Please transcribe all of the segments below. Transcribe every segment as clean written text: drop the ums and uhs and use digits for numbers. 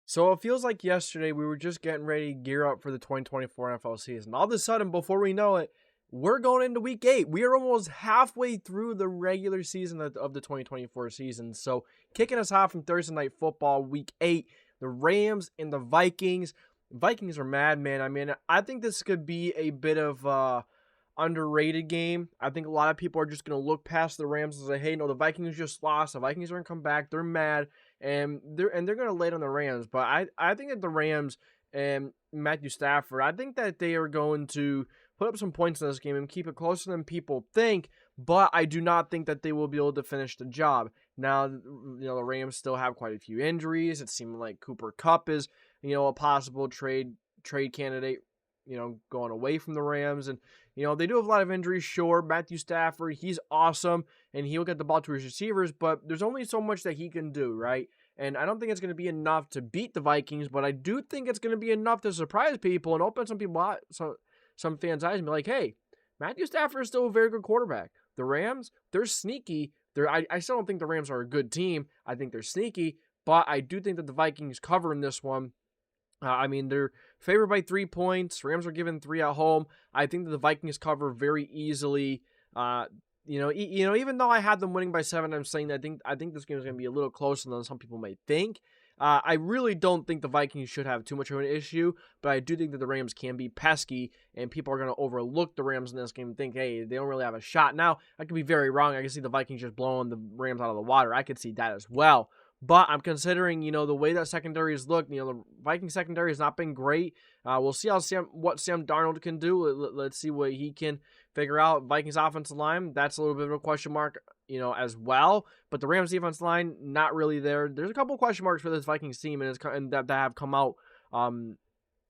So it feels like yesterday we were just getting ready to gear up for the 2024 NFL season. All of a sudden, before we know it, we're going into week 8. We are almost halfway through the regular season of the 2024 season. So kicking us off from Thursday Night Football, week 8, the Rams and the Vikings. Vikings are mad, man. I mean, I think this could be a bit of underrated game. I think a lot of people are just going to look past the Rams and say, hey, no, the Vikings just lost. The Vikings are going to come back. They're mad. And they're going to lay it on the Rams. But I think that the Rams and Matthew Stafford, I think that they are going to put up some points in this game and keep it closer than people think. But I do not think that they will be able to finish the job. Now, the Rams still have quite a few injuries. It seemed like Cooper Kupp is, a possible trade candidate, going away from the Rams. And, they do have a lot of injuries. Sure, Matthew Stafford, he's awesome, and he'll get the ball to his receivers, but there's only so much that he can do, right? And I don't think it's going to be enough to beat the Vikings, but I do think it's going to be enough to surprise people and open some people out, some fans' eyes and be like, hey, Matthew Stafford is still a very good quarterback. The Rams, they're sneaky. I still don't think the Rams are a good team. I think they're sneaky, but I do think that the Vikings cover in this one. They're favored by 3 points. Rams are given 3 at home. I think that the Vikings cover very easily. Even though I had them winning by 7, I'm saying that I think this game is going to be a little closer than some people may think. I really don't think the Vikings should have too much of an issue, but I do think that the Rams can be pesky, and people are going to overlook the Rams in this game and think, hey, they don't really have a shot. Now, I could be very wrong. I can see the Vikings just blowing the Rams out of the water. I could see that as well. But I'm considering, the way that secondary has looked. The Viking secondary has not been great. We'll see what Sam Darnold can do. Let's see what he can figure out. Vikings offensive line, that's a little bit of a question mark, as well. But the Rams defense line, not really there. There's a couple of question marks for this Vikings team, and that have come out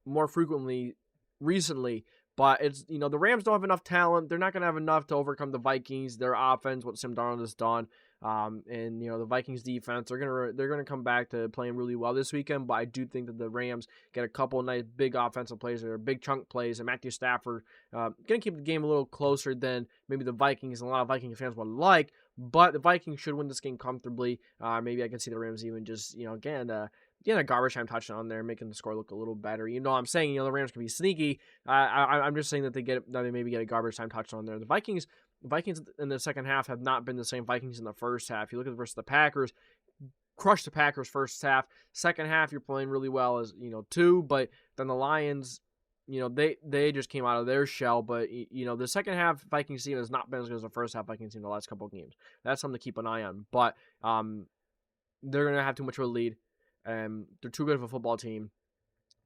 more frequently recently. But it's, the Rams don't have enough talent. They're not going to have enough to overcome the Vikings, their offense, what Sam Darnold has done. The Vikings defense, they're gonna come back to playing really well this weekend. But I do think that the Rams get a couple of nice big offensive plays or big chunk plays, and Matthew Stafford gonna keep the game a little closer than maybe the Vikings and a lot of Vikings fans would like. But the Vikings should win this game comfortably. Maybe I can see the Rams even just getting a garbage time touchdown there, making the score look a little better. I'm saying the Rams can be sneaky. I'm just saying that they maybe get a garbage time touchdown there. The Vikings in the second half have not been the same Vikings in the first half. You look at versus the Packers, crushed the Packers first half. Second half, you're playing really well as too, but then the Lions, they just came out of their shell. But the second half Vikings team has not been as good as the first half Vikings team the last couple of games. That's something to keep an eye on. But they're gonna have too much of a lead. They're too good of a football team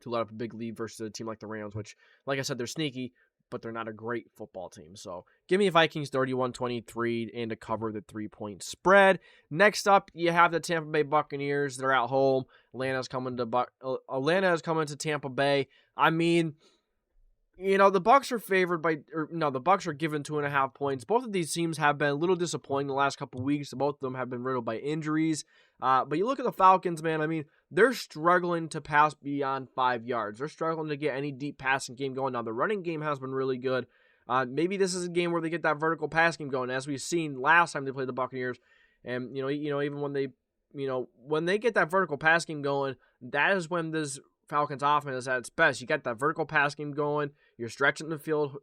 to let up a big lead versus a team like the Rams, which, like I said, they're sneaky, but they're not a great football team. So give me Vikings 31-23 and to cover the 3-point spread. Next up, you have the Tampa Bay Buccaneers. They're at home. Atlanta is coming to Tampa Bay. I mean, the Bucs are favored the Bucs are given 2.5 points. Both of these teams have been a little disappointing the last couple of weeks. Both of them have been riddled by injuries. But you look at the Falcons, man. I mean, they're struggling to pass beyond 5 yards. They're struggling to get any deep passing game going. Now, the running game has been really good. Maybe this is a game where they get that vertical pass game going, as we've seen last time they played the Buccaneers. And even when they get that vertical pass game going, that is when this Falcons offense is at its best. You got that vertical pass game going. You're stretching the field,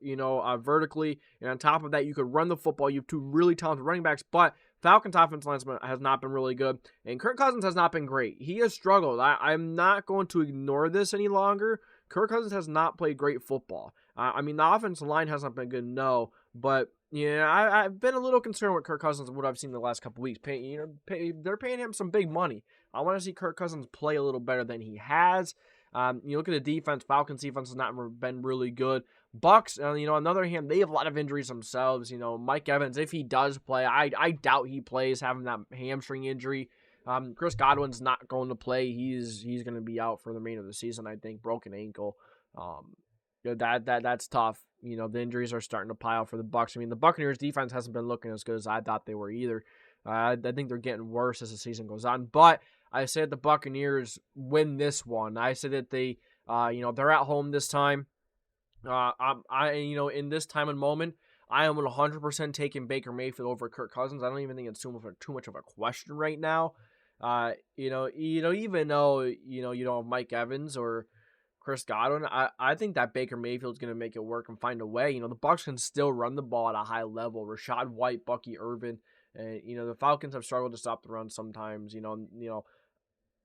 vertically, and on top of that, you could run the football. You have 2 really talented running backs, but Falcons offense line has not been really good, and Kirk Cousins has not been great. He has struggled. I'm not going to ignore this any longer. Kirk Cousins has not played great football. The offensive line hasn't been good, no, but I've been a little concerned with Kirk Cousins and what I've seen the last couple weeks. They're paying him some big money. I want to see Kirk Cousins play a little better than he has. You look at the defense. Falcons defense has not been really good. Bucs, on the other hand, they have a lot of injuries themselves. Mike Evans, if he does play, I doubt he plays, having that hamstring injury. Chris Godwin's not going to play. He's going to be out for the remainder of the season, I think. Broken ankle. That's tough. The injuries are starting to pile for the Bucs. The Buccaneers defense hasn't been looking as good as I thought they were either. I think they're getting worse as the season goes on. But I said the Buccaneers win this one. I said that they're at home this time. In this time and moment, I am 100% taking Baker Mayfield over Kirk Cousins. I don't even think it's too much of a question right now. Even though you don't have Mike Evans or Chris Godwin, I think that Baker Mayfield's going to make it work and find a way. The Bucs can still run the ball at a high level. Rashad White, Bucky Irvin, and the Falcons have struggled to stop the run sometimes.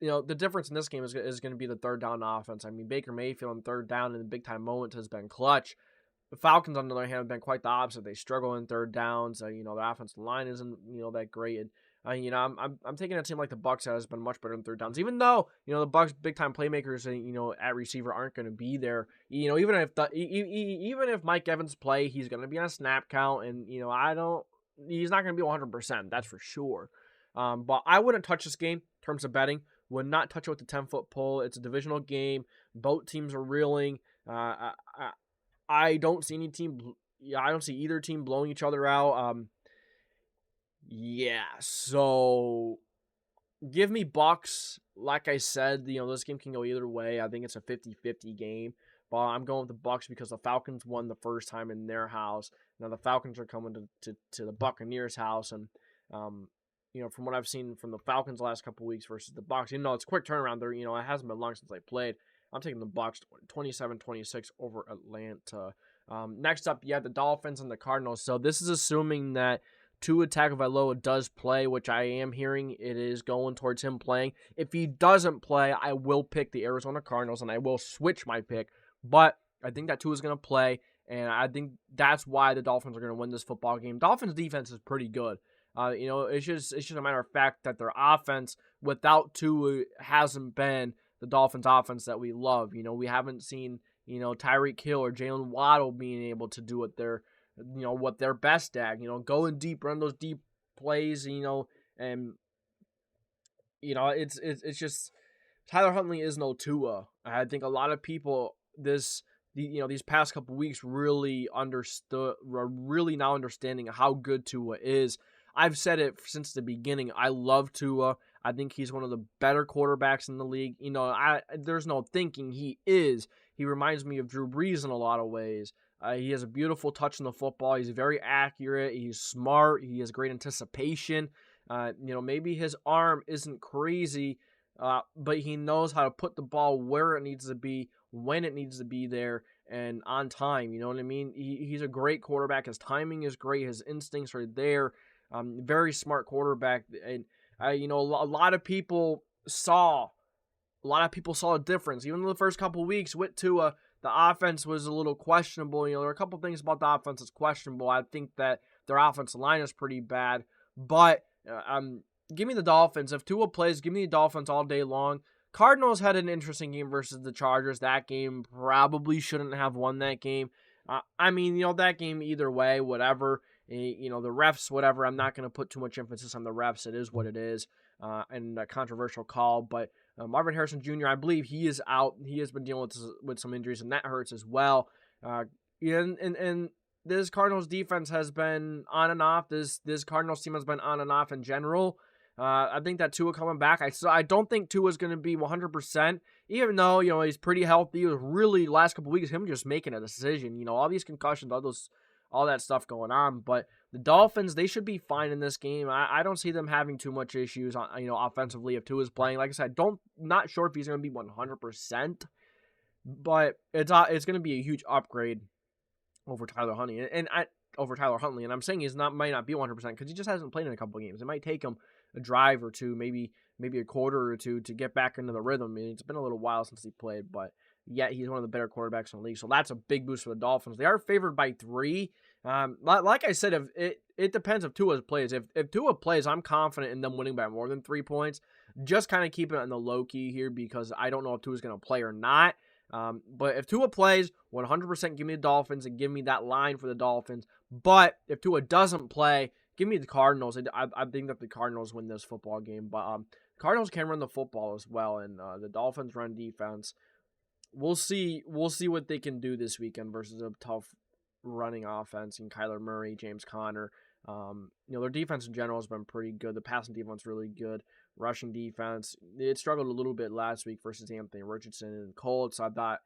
The difference in this game is going to be the third down offense. I mean, Baker Mayfield on third down in the big time moments has been clutch. The Falcons, on the other hand, have been quite the opposite. They struggle in third downs. The offensive line isn't that great. And I'm taking a team like the Bucs that has been much better in third downs. Even though the Bucs big time playmakers at receiver aren't going to be there. Even if Mike Evans play, he's going to be on a snap count, and he's not going to be 100%. That's for sure. But I wouldn't touch this game in terms of betting. Would not touch it with the 10-foot pole. It's a divisional game. Both teams are reeling. I don't see any team. I don't see either team blowing each other out. So give me Bucs. Like I said, this game can go either way. I think it's a 50-50 game. But I'm going with the Bucs because the Falcons won the first time in their house. Now the Falcons are coming to the Buccaneers' house, and from what I've seen from the Falcons the last couple weeks versus the Bucs, it's a quick turnaround there. It hasn't been long since they played. I'm taking the Bucs 27-26 over Atlanta. Next up, you have the Dolphins and the Cardinals. So this is assuming that Tua Tagovailoa does play, which I am hearing it is going towards him playing. If he doesn't play, I will pick the Arizona Cardinals, and I will switch my pick. But I think that Tua is going to play, and I think that's why the Dolphins are going to win this football game. Dolphins' defense is pretty good. It's just a matter of fact that their offense without Tua hasn't been the Dolphins offense that we love. We haven't seen, Tyreek Hill or Jalen Waddle being able to do what they're best at, going deep, run those deep plays, and it's just Tyler Huntley is no Tua. I think a lot of people these past couple weeks really now understanding how good Tua is. I've said it since the beginning. I love Tua. I think he's one of the better quarterbacks in the league. There's no thinking. He is. He reminds me of Drew Brees in a lot of ways. He has a beautiful touch on the football. He's very accurate. He's smart. He has great anticipation. Maybe his arm isn't crazy, but he knows how to put the ball where it needs to be, when it needs to be there, and on time. You know what I mean? He's a great quarterback. His timing is great. His instincts are there. Very smart quarterback, and a lot of people saw a difference. Even in the first couple weeks with Tua, the offense was a little questionable. There are a couple things about the offense that's questionable. I think that their offensive line is pretty bad, but give me the Dolphins. If Tua plays, give me the Dolphins all day long. Cardinals had an interesting game versus the Chargers. That game probably shouldn't have won that game. That game either way, whatever. The refs, whatever. I'm not going to put too much emphasis on the refs. It is what it is, and a controversial call. But Marvin Harrison Jr., I believe he is out. He has been dealing with some injuries, and that hurts as well. And this Cardinals defense has been on and off. This Cardinals team has been on and off in general. I think that Tua coming back, I don't think Tua is going to be 100%, even though, he's pretty healthy. It was really, last couple of weeks, him just making a decision. All these concussions, all that stuff going on. But the Dolphins, they should be fine in this game. I don't see them having too much issues, offensively if Tua is playing. Like I said, not sure if he's going to be 100%, but it's going to be a huge upgrade over Tyler Huntley. And I'm saying might not be 100% because he just hasn't played in a couple of games. It might take him a drive or two, maybe a quarter or two to get back into the rhythm. It's been a little while since he played, but yet he's one of the better quarterbacks in the league. So that's a big boost for the Dolphins. They are favored by 3. Like I said, it depends if Tua plays. If Tua plays, I'm confident in them winning by more than 3 points. Just kind of keep it on the low key here because I don't know if Tua's going to play or not. But if Tua plays, 100% give me the Dolphins and give me that line for the Dolphins. But if Tua doesn't play, give me the Cardinals. I think that the Cardinals win this football game. But Cardinals can run the football as well, and the Dolphins run defense. We'll see what they can do this weekend versus a tough running offense in Kyler Murray, James Conner. Their defense in general has been pretty good. The passing defense really good. Rushing defense, it struggled a little bit last week versus Anthony Richardson and Colts. I thought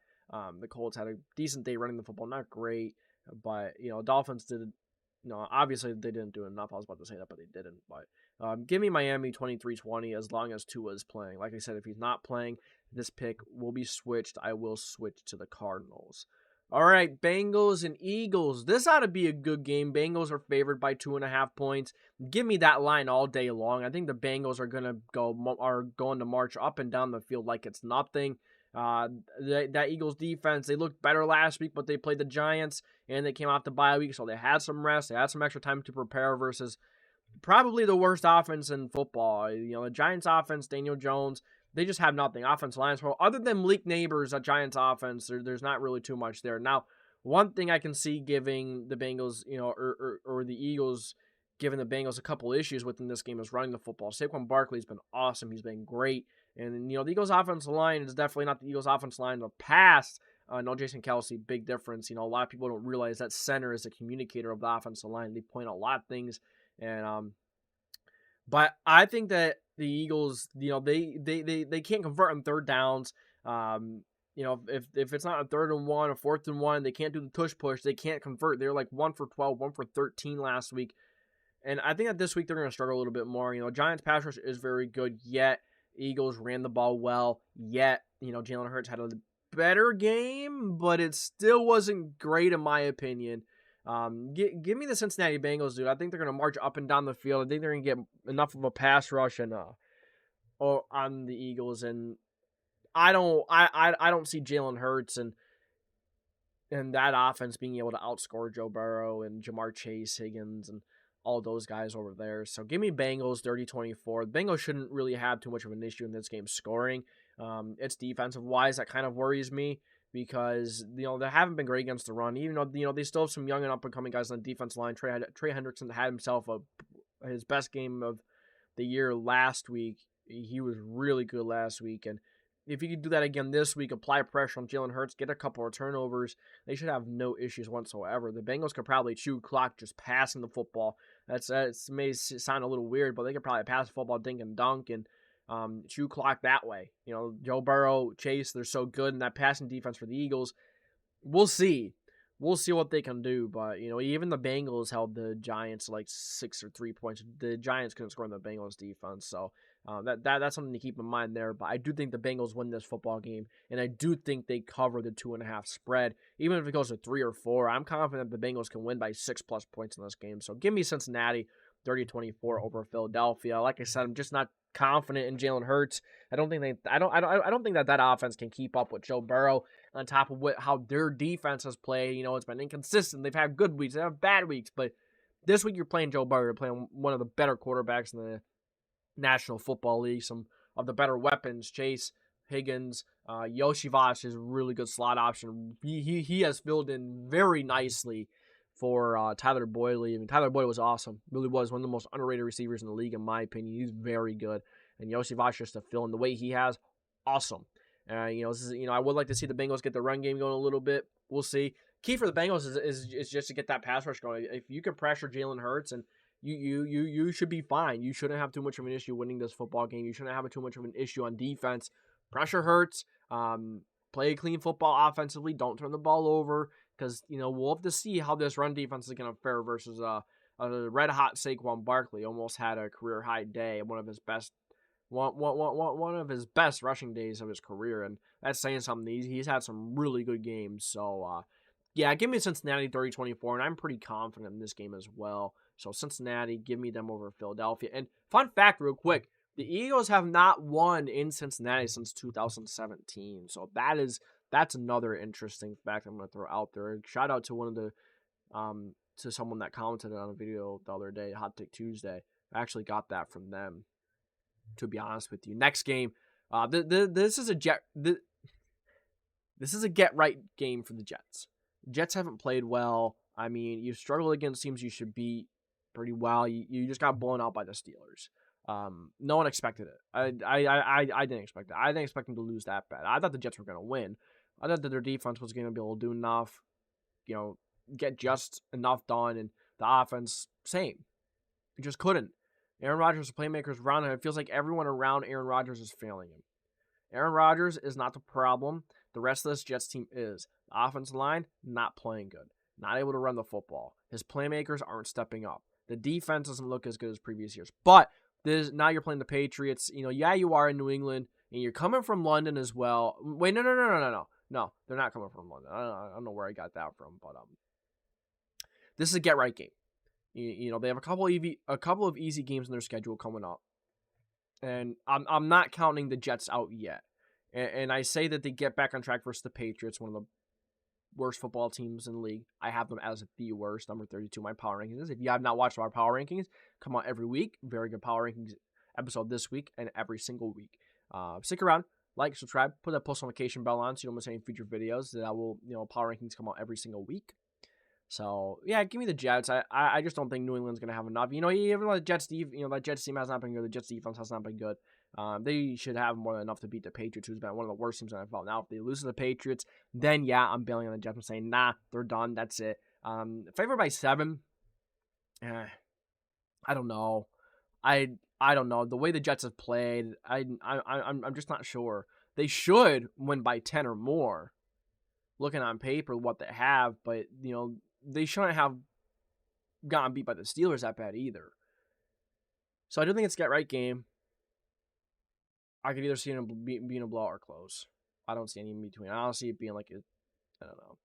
the Colts had a decent day running the football, not great, but Dolphins did. Obviously they didn't do enough. I was about to say that, but they didn't. But Give me Miami 23-20 as long as Tua is playing. Like I said, if he's not playing, this pick will be switched. I will switch to the Cardinals. All right, Bengals and Eagles. This ought to be a good game. Bengals are favored by 2.5 points. Give me that line all day long. I think the Bengals are going to march up and down the field like it's nothing. That Eagles defense, they looked better last week, but they played the Giants and they came off the bye week, so they had some rest. They had some extra time to prepare versus probably the worst offense in football. The Giants offense, Daniel Jones, they just have nothing. Offensive lines, other than Malik Neighbors, a Giants offense, there's not really too much there. Now, one thing I can see giving the Bengals, or the Eagles, giving the Bengals a couple issues within this game is running the football. Saquon Barkley's been awesome. He's been great. And, the Eagles offensive line is definitely not the Eagles offensive line of the past. No Jason Kelce, big difference. A lot of people don't realize that center is a communicator of the offensive line. They point out a lot of things. And but I think that the Eagles, they can't convert on third downs. If it's not a 3rd and 1 or 4th and 1, they can't do the tush push. They can't convert. They're like 1 for 12, 1 for 13 last week. And I think that this week they're going to struggle a little bit more. Giants pass rush is very good, yet Eagles ran the ball well, yet, Jalen Hurts had a better game, but it still wasn't great in my opinion. Give me the Cincinnati Bengals, dude. I think they're going to march up and down the field. I think they're going to get enough of a pass rush and on the Eagles, and I don't see Jalen Hurts and that offense being able to outscore Joe Burrow and Jamar Chase, Higgins, and all those guys over there. So give me Bengals 30-24. The Bengals shouldn't really have too much of an issue in this game scoring. It's defensive wise that kind of worries me because they haven't been great against the run. Even though they still have some young and up and coming guys on the defense line. Trey Hendrickson had himself his best game of the year last week. He was really good last week, and if you could do that again this week, apply pressure on Jalen Hurts, get a couple of turnovers, they should have no issues whatsoever. The Bengals could probably chew clock just passing the football. That may sound a little weird, but they could probably pass the football, dink and dunk, and chew clock that way. Joe Burrow, Chase, they're so good in that passing defense for the Eagles. We'll see. We'll see what they can do, but even the Bengals held the Giants like 6 or 3 points. The Giants couldn't score in the Bengals defense, so that's something to keep in mind there. But I do think the Bengals win this football game, and I do think they cover the 2.5 spread. Even if it goes to 3 or 4, I'm confident the Bengals can win by 6+ points in this game. So give me Cincinnati 30-24 over Philadelphia. Like I said, I'm just not confident in Jalen Hurts. I don't think that offense can keep up with Joe Burrow. On top of how their defense has played, it's been inconsistent. They've had good weeks, they have bad weeks, but this week you're playing Joe Burrow. You're playing one of the better quarterbacks in the National Football League. Some of the better weapons, Chase, Higgins, Yoshi Vosh is a really good slot option. He has filled in very nicely for Tyler Boyd. I mean, Tyler Boyd was awesome. Really was one of the most underrated receivers in the league, in my opinion. He's very good. And Yoshi Vosh just to fill in the way he has, awesome. I would like to see the Bengals get the run game going a little bit. We'll see. Key for the Bengals is just to get that pass rush going. If you can pressure Jalen Hurts, and you should be fine. You shouldn't have too much of an issue winning this football game. You shouldn't have too much of an issue on defense. Pressure Hurts. Play clean football offensively. Don't turn the ball over because we'll have to see how this run defense is going to fare versus a red hot Saquon Barkley. Almost had a career high day. One of his best rushing days of his career, and that's saying something. He's had some really good games. So, give me Cincinnati 30-24, and I'm pretty confident in this game as well. So Cincinnati, give me them over Philadelphia. And fun fact real quick, the Eagles have not won in Cincinnati since 2017. So that's another interesting fact I'm going to throw out there. Shout out to one of the to someone that commented on a video the other day, Hot Take Tuesday. I actually got that from them, to be honest with you. Next game, this is a get right game for the Jets. Jets haven't played well. I mean, you struggle against teams you should beat pretty well. You just got blown out by the Steelers. No one expected it. I didn't expect it. I didn't expect them to lose that bad. I thought the Jets were going to win. I thought that their defense was going to be able to do enough, get just enough done, and the offense, same. It just couldn't. Aaron Rodgers' playmakers around him. It feels like everyone around Aaron Rodgers is failing him. Aaron Rodgers is not the problem. The rest of this Jets team is. The offensive line, not playing good. Not able to run the football. His playmakers aren't stepping up. The defense doesn't look as good as previous years. But Now you're playing the Patriots. Yeah, you are in New England, and you're coming from London as well. Wait, no, they're not coming from London. I don't know where I got that from, but this is a get right game. They have a couple of easy games in their schedule coming up, and I'm not counting the Jets out yet. And I say that they get back on track versus the Patriots, one of the worst football teams in the league. I have them as the worst, number 32. My power rankings. If you have not watched our power rankings, come out every week. Very good power rankings episode this week and every single week. Stick around, like, subscribe, put that post notification bell on so you don't miss any future videos. That I will, power rankings come out every single week. So yeah, give me the Jets. I just don't think New England's gonna have enough. Even though the Jets that Jets team has not been good. The Jets defense has not been good. They should have more than enough to beat the Patriots, who's been one of the worst teams in the NFL. Now, if they lose to the Patriots, then yeah, I'm bailing on the Jets and saying, nah, they're done. That's it. Favored by 7. I don't know. I don't know. The way the Jets have played, I'm just not sure. They should win by 10 or more, looking on paper what they have, but they shouldn't have gotten beat by the Steelers that bad either. So I do think it's a get right game. I could either see it being a blowout or close. I don't see any in between. I don't see it being like I don't know.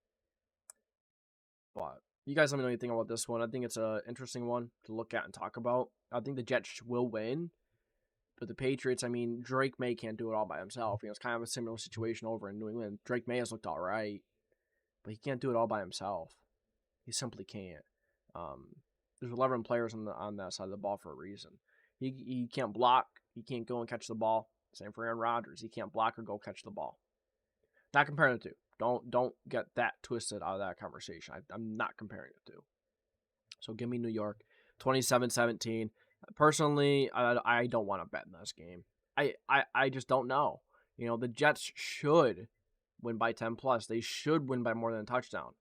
But you guys let me know what you think about this one. I think it's an interesting one to look at and talk about. I think the Jets will win. But the Patriots, Drake May can't do it all by himself. It's kind of a similar situation over in New England. Drake May has looked all right, but he can't do it all by himself. He simply can't. There's 11 players on that side of the ball for a reason. He can't block. He can't go and catch the ball. Same for Aaron Rodgers. He can't block or go catch the ball. Not comparing the two. Don't get that twisted out of that conversation. I'm not comparing the two. So give me New York, 27-17. Personally, I don't want to bet in this game. I just don't know. The Jets should win by 10 plus. They should win by more than a touchdown.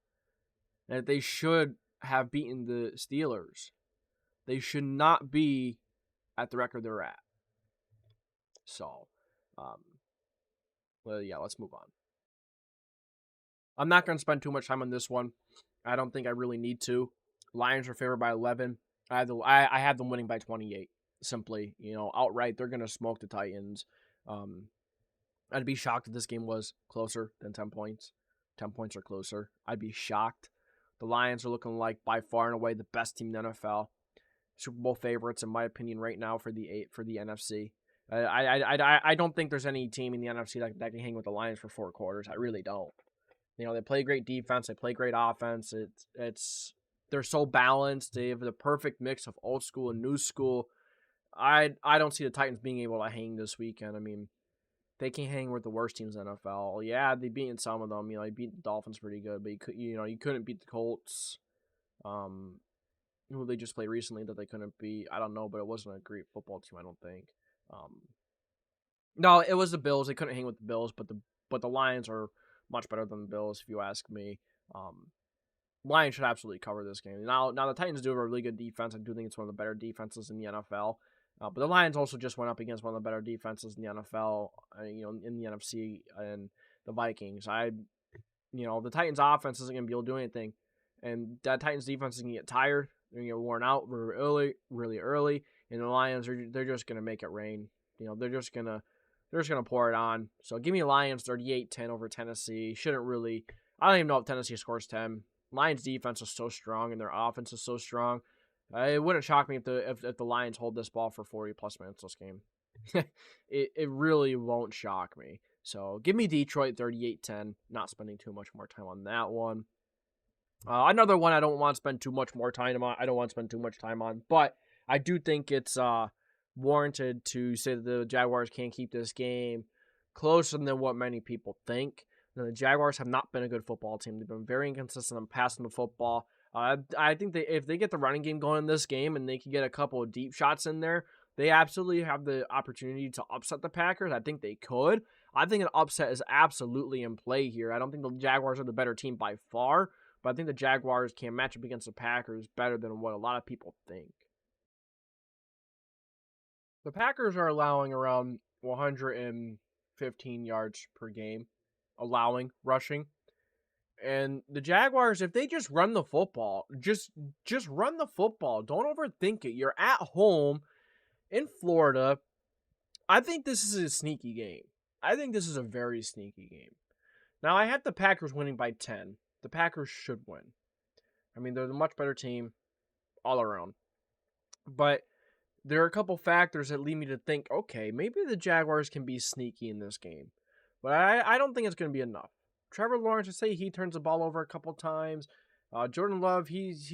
And they should have beaten the Steelers. They should not be at the record they're at. So, let's move on. I'm not going to spend too much time on this one. I don't think I really need to. Lions are favored by 11. I have them winning by 28. Simply, outright, they're going to smoke the Titans. I'd be shocked if this game was closer than 10 points. 10 points or closer. I'd be shocked. The Lions are looking like by far and away the best team in the NFL. Super Bowl favorites, in my opinion, right now for the NFC. I don't think there's any team in the NFC that can hang with the Lions for 4 quarters. I really don't. They play great defense. They play great offense. They're so balanced. They have the perfect mix of old school and new school. I don't see the Titans being able to hang this weekend. They can hang with the worst teams in the NFL. Yeah, they beaten some of them. They beat the Dolphins pretty good, but you couldn't beat the Colts. Who they just played recently that they couldn't beat. I don't know, but it wasn't a great football team, I don't think. No, it was the Bills. They couldn't hang with the Bills, but the Lions are much better than the Bills, if you ask me. Lions should absolutely cover this game. Now the Titans do have a really good defense. I do think it's one of the better defenses in the NFL. But the Lions also just went up against one of the better defenses in the NFL, in the NFC, and the Vikings. The Titans' offense isn't going to be able to do anything, and that Titans' defense is going to get tired. They're going to get worn out really early, and the Lions they're just going to make it rain. They're just going to pour it on. So give me Lions 38-10 over Tennessee. I don't even know if Tennessee scores 10. Lions' defense is so strong, and their offense is so strong. It wouldn't shock me if the Lions hold this ball for 40-plus minutes this game. It really won't shock me. So give me Detroit 38-10. Not spending too much more time on that one. Another one I don't want to spend too much more time on. I don't want to spend too much time on, but I do think it's warranted to say that the Jaguars can't keep this game closer than what many people think. The Jaguars have not been a good football team. They've been very inconsistent in passing the football. I think if they get the running game going in this game and they can get a couple of deep shots in there, they absolutely have the opportunity to upset the Packers. I think they could. I think an upset is absolutely in play here. I don't think the Jaguars are the better team by far, but I think the Jaguars can match up against the Packers better than what a lot of people think. The Packers are allowing around 115 yards per game, rushing. And the Jaguars, if they just run the football, just run the football. Don't overthink it. You're at home. in Florida, I think this is a sneaky game. I think this is a very sneaky game. Now, I had the Packers winning by 10. The Packers should win. I mean, they're the much better team all around. But there are a couple factors that lead me to think, okay, maybe the Jaguars can be sneaky in this game. But I don't think it's going to be enough. Trevor Lawrence, I say he turns the ball over a couple times. Jordan Love, he's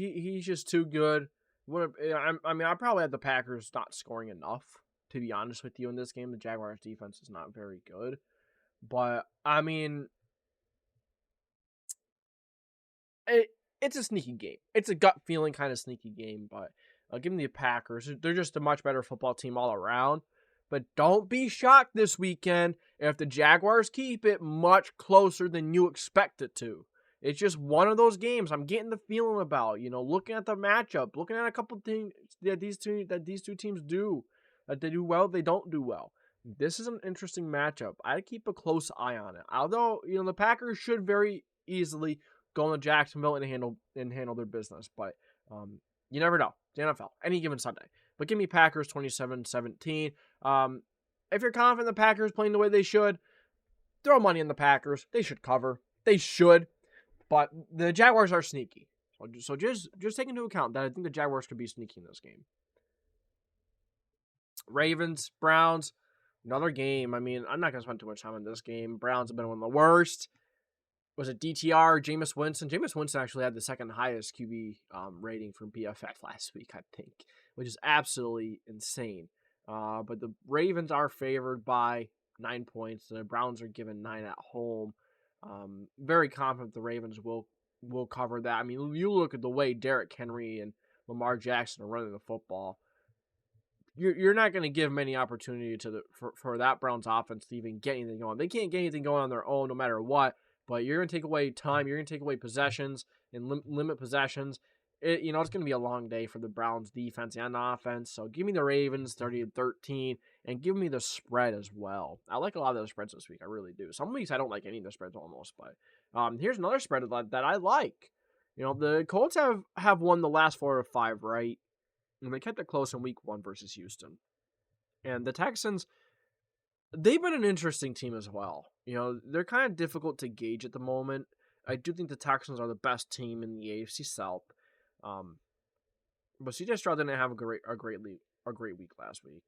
just too good. I probably had the Packers not scoring enough, to be honest with you, in this game. The Jaguars' defense is not very good. But, I mean, it's a sneaky game. It's a gut feeling kind of sneaky game, but give me the Packers. They're just a much better football team all around. But don't be shocked this weekend if the Jaguars keep it much closer than you expect it to. It's just one of those games I'm getting the feeling about. Looking at the matchup, looking at a couple things that these two teams do. That they do well, they don't do well. This is an interesting matchup. I'd keep a close eye on it. Although, the Packers should very easily go into Jacksonville and handle their business. But you never know. The NFL, any given Sunday. But give me Packers 27-17. If you're confident the Packers playing the way they should, throw money in the Packers. They should cover. They should. But the Jaguars are sneaky. So just take into account that I think the Jaguars could be sneaky in this game. Ravens, Browns, another game. I mean, I'm not going to spend too much time on this game. Browns have been one of the worst. Was it DTR, Jameis Winston? Jameis Winston actually had the second highest QB rating from PFF last week, I think, which is absolutely insane. But the Ravens are favored by 9 points. The Browns are given 9 at home. Very confident the Ravens will cover that. I mean, you look at the way Derrick Henry and Lamar Jackson are running the football. You're not going to give many opportunity for that Browns offense to even get anything going. They can't get anything going on their own no matter what. But you're going to take away time. You're going to take away possessions and limit possessions. It's going to be a long day for the Browns defense and offense. So give me the Ravens 30-13 and give me the spread as well. I like a lot of those spreads this week. I really do. Some weeks I don't like any of the spreads almost. But here's another spread that I like. The Colts have won the last 4 of 5, right? And they kept it close in week 1 versus Houston. And the Texans, they've been an interesting team as well. They're kind of difficult to gauge at the moment. I do think the Texans are the best team in the AFC South. But CJ Stroud didn't have a great week last week.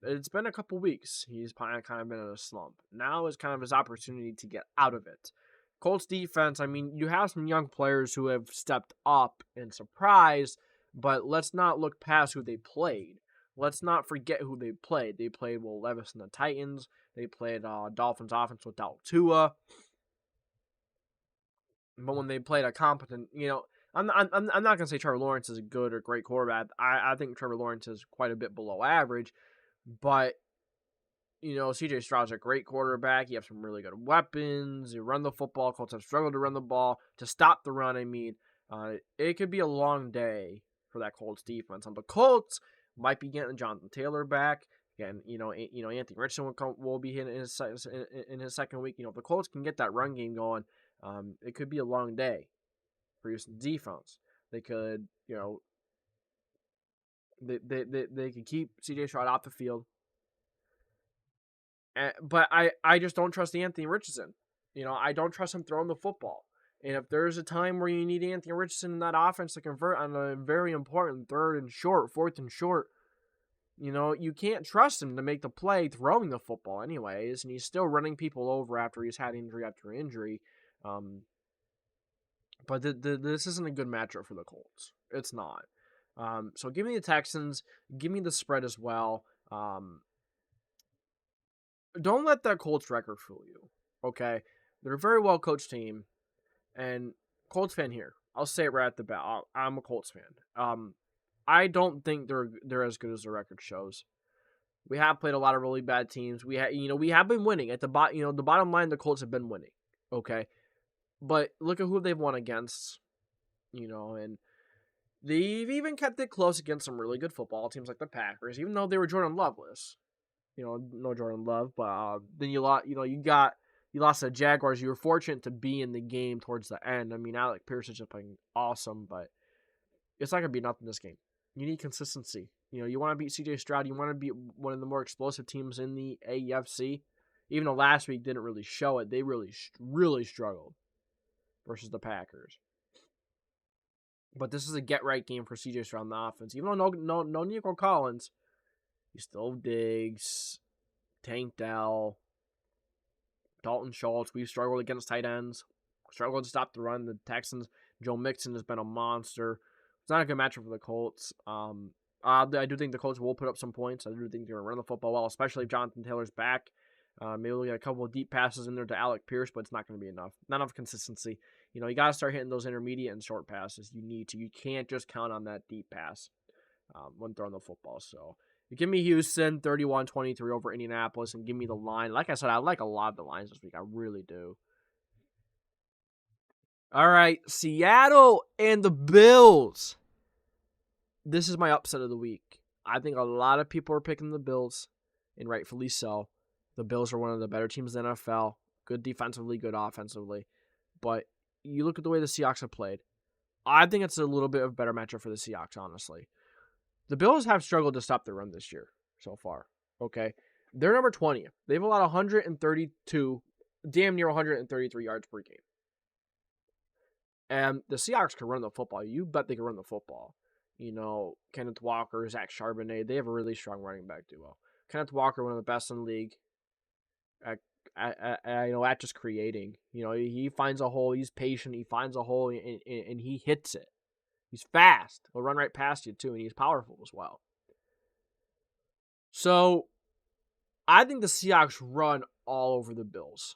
It's been a couple weeks. He's kind of been in a slump. Now is kind of his opportunity to get out of it. Colts defense, I mean, you have some young players who have stepped up and surprised, but let's not look past who they played. Let's not forget who they played. They played Will Levis and the Titans. They played Dolphins offense without Tua. But when they played a competent, I'm not going to say Trevor Lawrence is a good or great quarterback. I think Trevor Lawrence is quite a bit below average. But, CJ Stroud's a great quarterback. You have some really good weapons. You run the football. Colts have struggled to run the ball. To stop the run, I mean, it could be a long day for that Colts defense. On the Colts, might be getting Jonathan Taylor back. Again, Anthony Richardson will be in his second week. If the Colts can get that run game going, it could be a long day for Houston's defense. They could, they could keep CJ Stroud off the field. But I just don't trust Anthony Richardson. I don't trust him throwing the football. And if there's a time where you need Anthony Richardson in that offense to convert on a very important 4th and short, you can't trust him to make the play throwing the football anyways, and he's still running people over after he's had injury after injury. But this isn't a good matchup for the Colts. It's not. So give me the Texans. Give me the spread as well. Don't let that Colts record fool you, okay? They're a very well-coached team. And Colts fan here. I'll say it right at the bat. I'm a Colts fan. I don't think they're as good as the record shows. We have played a lot of really bad teams. We have been winning at the the bottom line. The Colts have been winning. Okay, but look at who they've won against. And they've even kept it close against some really good football teams like the Packers, even though they were Jordan Loveless. No Jordan Love, but then you lost. You lost to the Jaguars. You were fortunate to be in the game towards the end. I mean, Alec Pierce is just playing awesome, but it's not going to be nothing this game. You need consistency. You want to beat CJ Stroud. You want to beat one of the more explosive teams in the AFC. Even though last week didn't really show it, they really struggled versus the Packers. But this is a get-right game for CJ Stroud on the offense. Even though no Nico Collins, you still have Diggs, Tank Dell, Dalton Schultz. We've struggled against tight ends. Struggled to stop the run. The Texans, Joe Mixon has been a monster. It's not a good matchup for the Colts. I do think the Colts will put up some points. I do think they're going to run the football well, especially if Jonathan Taylor's back. Maybe we'll get a couple of deep passes in there to Alec Pierce, but it's not going to be enough. Not enough consistency. You got to start hitting those intermediate and short passes. You need to. You can't just count on that deep pass when throwing the football. So you give me Houston 31-23 over Indianapolis, and give me the line. Like I said, I like a lot of the lines this week. I really do. All right, Seattle and the Bills. This is my upset of the week. I think a lot of people are picking the Bills, and rightfully so. The Bills are one of the better teams in the NFL. Good defensively, good offensively. But you look at the way the Seahawks have played. I think it's a little bit of a better matchup for the Seahawks, honestly. The Bills have struggled to stop the run this year so far. Okay? They're number 20th. They've allowed 132, damn near 133 yards per game. And the Seahawks can run the football. You bet they can run the football. Kenneth Walker, Zach Charbonnet, they have a really strong running back duo. Kenneth Walker, one of the best in the league at just creating. He finds a hole. He's patient. He finds a hole, and he hits it. He's fast. He'll run right past you, too, and he's powerful as well. So, I think the Seahawks run all over the Bills.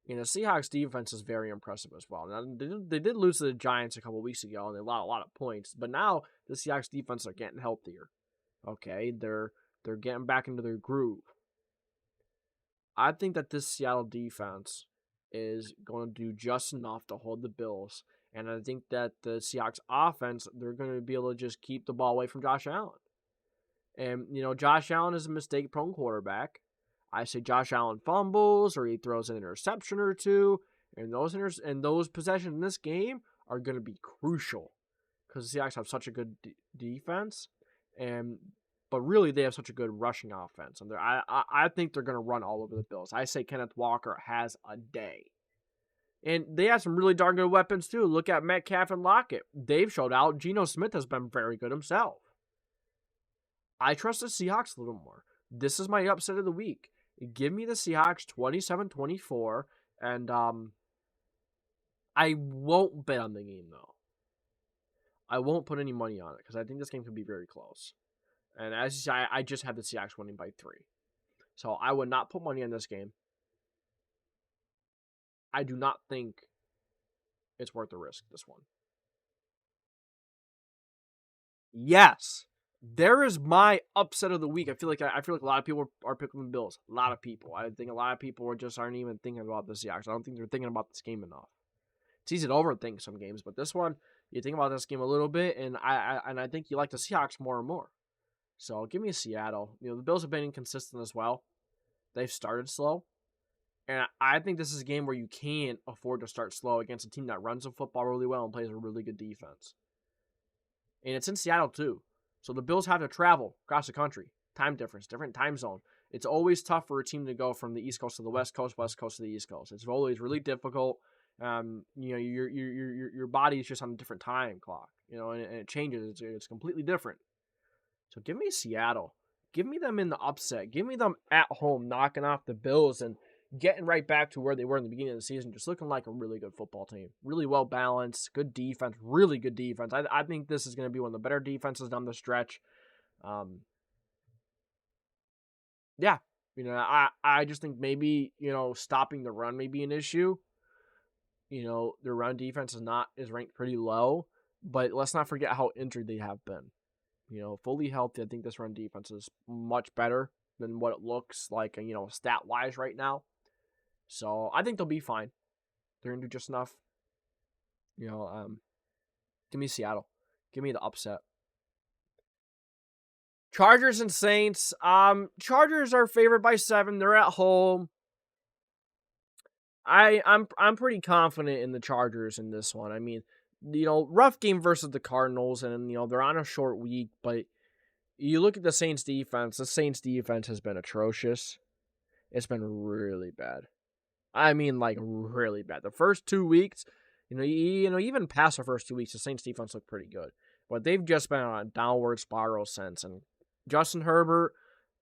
The Seahawks defense is very impressive as well. Now, they did lose to the Giants a couple weeks ago, and they allowed a lot of points. But now the Seahawks defense are getting healthier. Okay, they're getting back into their groove. I think that this Seattle defense is going to do just enough to hold the Bills. And I think that the Seahawks offense, they're going to be able to just keep the ball away from Josh Allen. And, Josh Allen is a mistake-prone quarterback. I say Josh Allen fumbles or he throws an interception or two, and those possessions in this game are going to be crucial because the Seahawks have such a good defense, but really they have such a good rushing offense. And I think they're going to run all over the Bills. I say Kenneth Walker has a day. And they have some really darn good weapons too. Look at Metcalf and Lockett. They've showed out. Geno Smith has been very good himself. I trust the Seahawks a little more. This is my upset of the week. Give me the Seahawks 27-24, and I won't bet on the game, though. I won't put any money on it, because I think this game could be very close. And as you say, I just have the Seahawks winning by 3. So I would not put money on this game. I do not think it's worth the risk, this one. Yes. There is my upset of the week. I feel like a lot of people are picking the Bills. A lot of people. I think a lot of people aren't even thinking about the Seahawks. I don't think they're thinking about this game enough. It's easy to overthink some games, but this one, you think about this game a little bit, and I think you like the Seahawks more and more. So give me a Seattle. The Bills have been inconsistent as well. They've started slow, and I think this is a game where you can't afford to start slow against a team that runs the football really well and plays a really good defense. And it's in Seattle too. So the Bills have to travel across the country. Time difference, different time zone. It's always tough for a team to go from the East Coast to the West Coast to the East Coast. It's always really difficult. Your body is just on a different time clock, and it changes. It's completely different. So give me Seattle. Give me them in the upset. Give me them at home knocking off the Bills and getting right back to where they were in the beginning of the season, just looking like a really good football team. Really well balanced, good defense, really good defense. I think this is going to be one of the better defenses down the stretch. Yeah, I just think maybe, stopping the run may be an issue. Their run defense is ranked pretty low, but let's not forget how injured they have been. Fully healthy, I think this run defense is much better than what it looks like, stat-wise right now. So I think they'll be fine. They're going to do just enough. Give me Seattle. Give me the upset. Chargers and Saints. Chargers are favored by 7. They're at home. I'm pretty confident in the Chargers in this one. I mean, rough game versus the Cardinals, and, they're on a short week, but you look at the Saints defense. The Saints defense has been atrocious. It's been really bad. I mean, like, really bad. The first 2 weeks, even past the first 2 weeks, the Saints defense looked pretty good. But they've just been on a downward spiral since. And Justin Herbert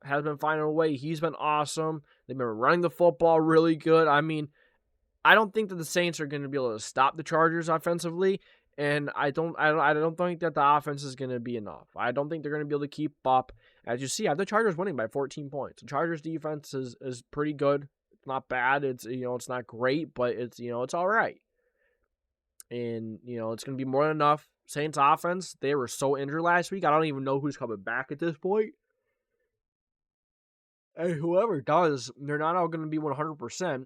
has been finding a way. He's been awesome. They've been running the football really good. I mean, I don't think that the Saints are going to be able to stop the Chargers offensively. And I don't think that the offense is going to be enough. I don't think they're going to be able to keep up. As you see, I have the Chargers winning by 14 points. The Chargers defense is pretty good. It's not bad. It's it's not great, but it's it's all right. And it's going to be more than enough. Saints offense, they were so injured last week. I don't even know who's coming back at this point. And whoever does, they're not all going to be 100%.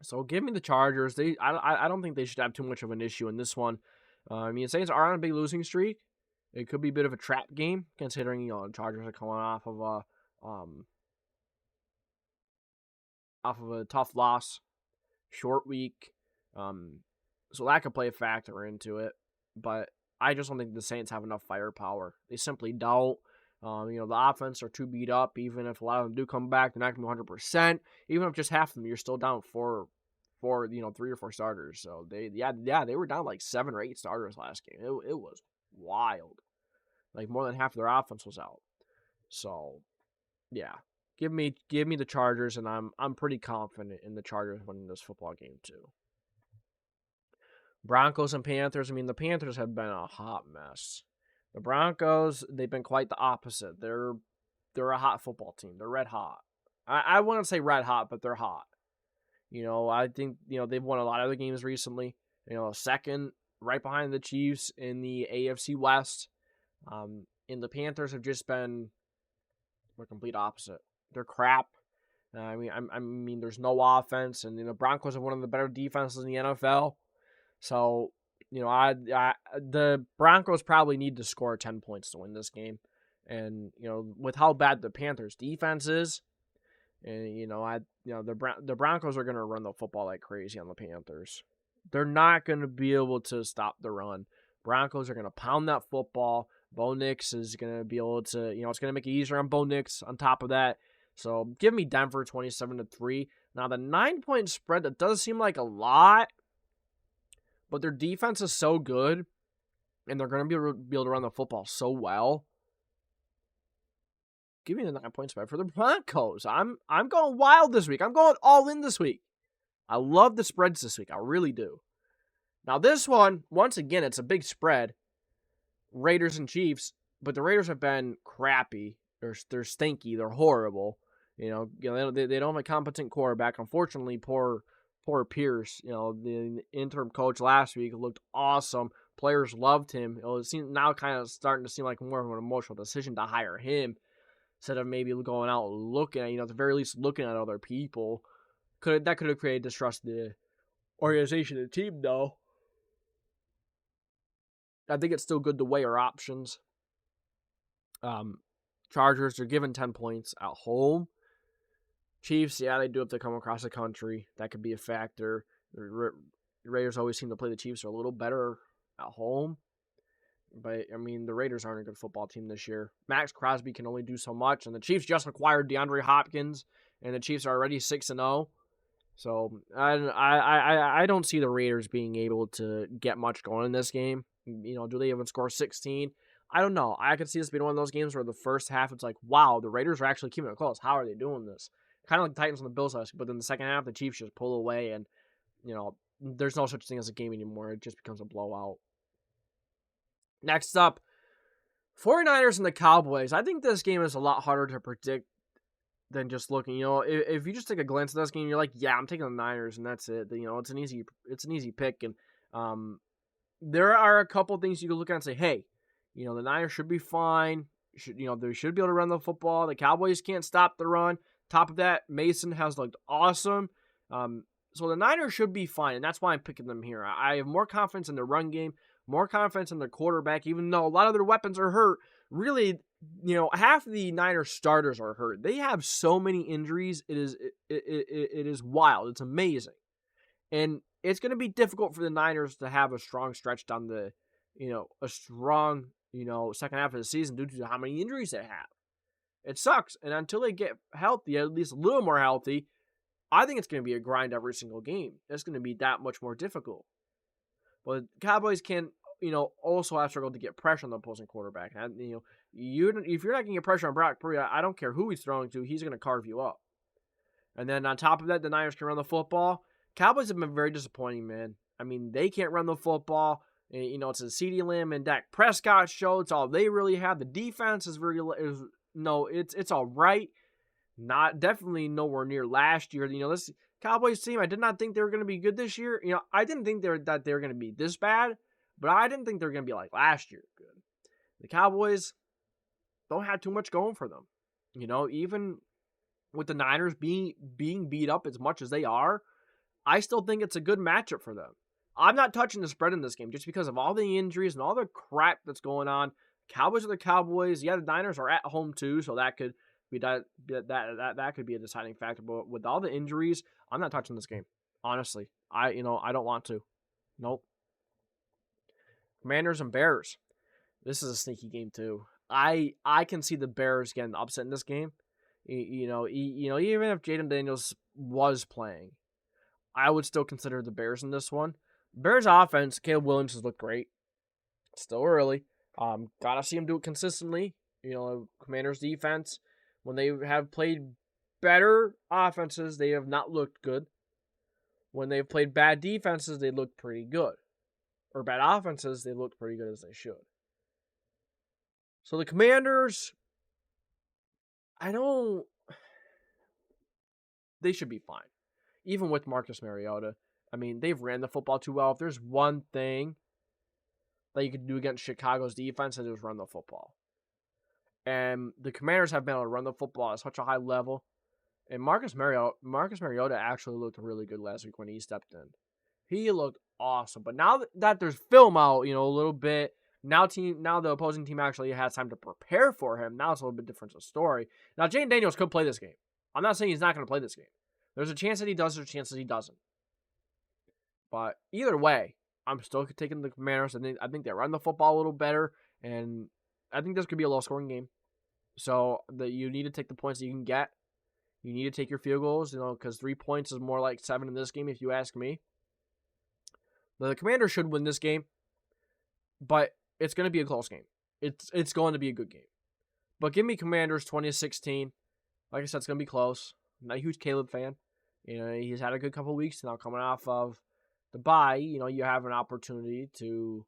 So give me the Chargers. I don't think they should have too much of an issue in this one. Saints are on a big losing streak. It could be a bit of a trap game, considering the Chargers are coming off of a tough loss, short week. So that could play a factor into it. But I just don't think the Saints have enough firepower. They simply don't. The offense are too beat up. Even if a lot of them do come back, they're not going to be 100%. Even if just half of them, you're still down for 3 or 4 starters. So they were down like 7 or 8 starters last game. It was wild. Like more than half of their offense was out. So yeah, give me the Chargers, and I'm pretty confident in the Chargers winning this football game too. Broncos and Panthers. The Panthers have been a hot mess. The Broncos, they've been quite the opposite. They're a hot football team. They're red hot. I wouldn't say red hot, but they're hot. I think, they've won a lot of the games recently. Second, right behind the Chiefs in the AFC West. And the Panthers have just been the complete opposite. They're crap. There's no offense, and the Broncos are one of the better defenses in the NFL. So, the Broncos probably need to score 10 points to win this game. And, with how bad the Panthers defense is, and, the Broncos are going to run the football like crazy on the Panthers. They're not going to be able to stop the run. Broncos are going to pound that football. Bo Nix is going to be able to, it's going to make it easier on Bo Nix on top of that. So, give me Denver 27-3. Now, the 9-point spread, that does seem like a lot. But their defense is so good, and they're going to be able to run the football so well. Give me the 9-point spread for the Broncos. I'm going wild this week. I'm going all in this week. I love the spreads this week. I really do. Now this one, once again, it's a big spread. Raiders and Chiefs, but the Raiders have been crappy. They're stinky. They're horrible. They don't have a competent quarterback. Unfortunately, poor Pierce, the interim coach last week looked awesome. Players loved him. It seems now kind of starting to seem like more of an emotional decision to hire him instead of maybe going out and looking at, at the very least looking at other people. That could have created distrust in the organization and the team, though. I think it's still good to weigh our options. Chargers are given 10 points at home. Chiefs, yeah, they do have to come across the country. That could be a factor. The Raiders always seem to play the Chiefs a little better at home. But, the Raiders aren't a good football team this year. Max Crosby can only do so much, and the Chiefs just acquired DeAndre Hopkins, and the Chiefs are already 6-0. So, I don't see the Raiders being able to get much going in this game. Do they even score 16? I don't know. I could see this being one of those games where the first half, it's like, wow, the Raiders are actually keeping it close. How are they doing this? Kind of like the Titans and the Bills last week, but then the second half, the Chiefs just pull away, and, there's no such thing as a game anymore. It just becomes a blowout. Next up, 49ers and the Cowboys. I think this game is a lot harder to predict than just looking. If you just take a glance at this game, you're like, yeah, I'm taking the Niners, and that's it. It's an easy pick, and there are a couple things you can look at and say, hey, the Niners should be fine. They should be able to run the football. The Cowboys can't stop the run. Top of that, Mason has looked awesome. So the Niners should be fine, and that's why I'm picking them here. I have more confidence in their run game, more confidence in their quarterback, even though a lot of their weapons are hurt. Really, half of the Niners starters are hurt. They have so many injuries. It is wild. It's amazing. And it's going to be difficult for the Niners to have a strong stretch down the, a strong, second half of the season due to how many injuries they have. It sucks. And until they get healthy, at least a little more healthy, I think it's going to be a grind every single game. It's going to be that much more difficult. But Cowboys can, also have struggled to get pressure on the opposing quarterback. And, if you're not going to get pressure on Brock Purdy, I don't care who he's throwing to, he's going to carve you up. And then on top of that, the Niners can run the football. Cowboys have been very disappointing, man. I mean, they can't run the football. It's a CeeDee Lamb and Dak Prescott show. It's all they really have. The defense is it's all right. Not definitely nowhere near last year. This Cowboys team, I did not think they were going to be good this year. I didn't think that they were going to be this bad, but I didn't think they were going to be like last year good. The Cowboys don't have too much going for them. Even with the Niners being beat up as much as they are, I still think it's a good matchup for them. I'm not touching the spread in this game just because of all the injuries and all the crap that's going on. Cowboys are the Cowboys. Yeah, the Niners are at home too, so that could be that could be a deciding factor. But with all the injuries, I'm not touching this game. Honestly, I don't want to. Nope. Commanders and Bears. This is a sneaky game too. I can see the Bears getting upset in this game. Even if Jaden Daniels was playing, I would still consider the Bears in this one. Bears offense, Caleb Williams has looked great. Still early. Gotta see him do it consistently. Commanders defense, when they have played better offenses, they have not looked good. When they've played bad defenses, they look pretty good. Or bad offenses, they look pretty good as they should. So the Commanders, they should be fine. Even with Marcus Mariota. I mean, they've ran the football too well. If there's one thing that you could do against Chicago's defense, it is run the football. And the Commanders have been able to run the football at such a high level. And Marcus Mariota actually looked really good last week when he stepped in. He looked awesome. But now that there's film out, a little bit, now the opposing team actually has time to prepare for him. Now it's a little bit different of a story. Now, Jaden Daniels could play this game. I'm not saying he's not going to play this game. There's a chance that he does, there's a chance that he doesn't. But either way, I'm still taking the Commanders. I think they run the football a little better, and I think this could be a low-scoring game. So you need to take the points that you can get. You need to take your field goals, because 3 points is more like 7 in this game, if you ask me. The Commanders should win this game, but it's going to be a close game. It's going to be a good game. But give me Commanders 20-16. Like I said, it's going to be close. I'm not a huge Caleb fan. He's had a good couple of weeks now coming off of the bye. You have an opportunity to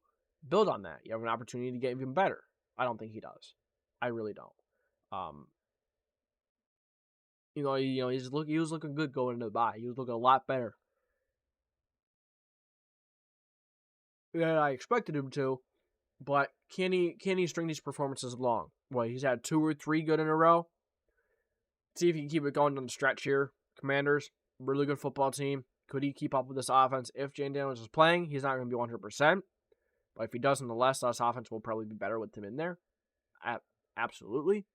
build on that. You have an opportunity to get even better. I don't think he does. I really don't. He was looking good going into the bye. He was looking a lot better than I expected him to. But can he string these performances along? Well, he's had 2 or 3 good in a row. See if he can keep it going on the stretch here. Commanders, really good football team. Could he keep up with this offense? If Jaden Daniels is playing, he's not going to be 100%. But if he does, nonetheless, this offense will probably be better with him in there. Absolutely.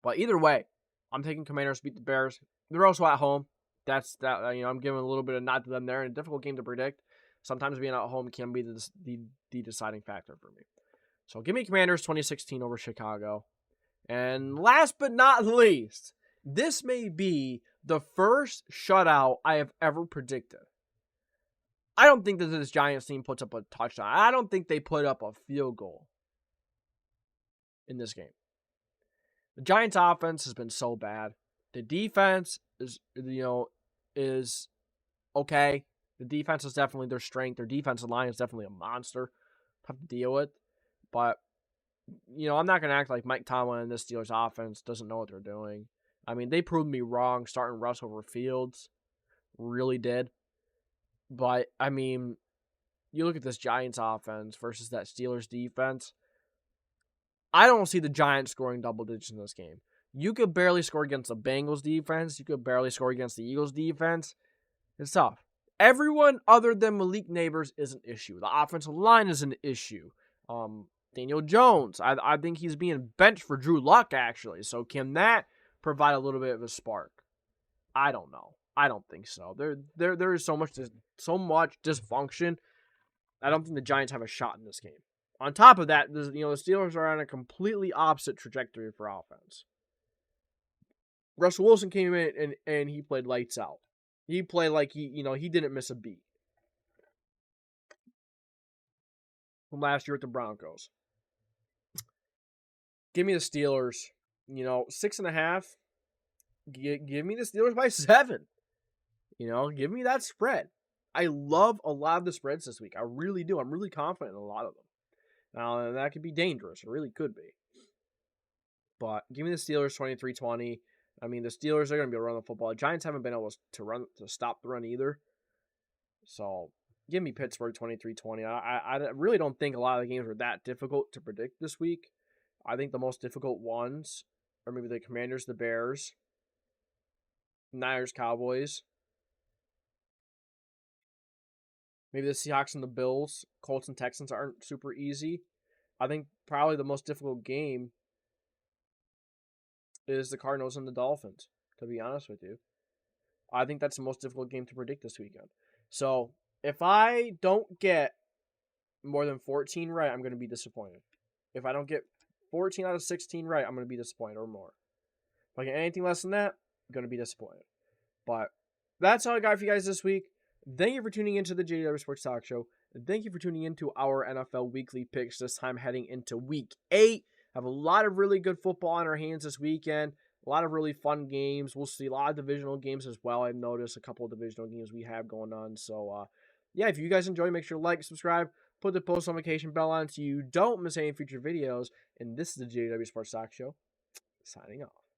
But either way, I'm taking Commanders to beat the Bears. They're also at home. I'm giving a little bit of nod to them there. And a difficult game to predict. Sometimes being at home can be the deciding factor for me. So give me Commanders 2016 over Chicago. And last but not least, this may be the first shutout I have ever predicted. I don't think that this Giants team puts up a touchdown. I don't think they put up a field goal in this game. The Giants offense has been so bad. The defense is okay. The defense is definitely their strength. Their defensive line is definitely a monster. Tough to deal with. But, I'm not going to act like Mike Tomlin and this Steelers offense doesn't know what they're doing. I mean, they proved me wrong starting Russ over Fields. Really did. But, I mean, you look at this Giants offense versus that Steelers defense. I don't see the Giants scoring double digits in this game. You could barely score against the Bengals defense. You could barely score against the Eagles defense. It's tough. Everyone other than Malik Neighbors is an issue. The offensive line is an issue. Daniel Jones, I think he's being benched for Drew Luck, actually. So can that provide a little bit of a spark? I don't know. I don't think so. There is so much dysfunction. I don't think the Giants have a shot in this game. On top of that, the Steelers are on a completely opposite trajectory for offense. Russell Wilson came in and he played lights out. He played like he didn't miss a beat from last year with the Broncos. Give me the Steelers. 6.5. Give me the Steelers by 7. Give me that spread. I love a lot of the spreads this week. I really do. I'm really confident in a lot of them. Now, that could be dangerous. It really could be. But give me the Steelers 23-20. I mean, the Steelers are going to be able to run the football. The Giants haven't been able to stop the run either. So, give me Pittsburgh 23-20. I really don't think a lot of the games are that difficult to predict this week. I think the most difficult ones are maybe the Commanders, the Bears, Niners, Cowboys. Maybe the Seahawks and the Bills. Colts and Texans aren't super easy. I think probably the most difficult game is the Cardinals and the Dolphins, to be honest with you. I think that's the most difficult game to predict this weekend. So, if I don't get more than 14 right, I'm going to be disappointed. If I don't get 14 out of 16 right, I'm going to be disappointed or more. If I get anything less than that, I'm going to be disappointed. But that's all I got for you guys this week. Thank you for tuning into the JDW Sports Talk Show. And thank you for tuning into our NFL weekly picks this time heading into week 8. Have a lot of really good football on our hands this weekend. A lot of really fun games. We'll see a lot of divisional games as well. I've noticed a couple of divisional games we have going on. So, if you guys enjoy, make sure to like, subscribe, put the post notification bell on so you don't miss any future videos. And this is the JDW Sports Talk Show, signing off.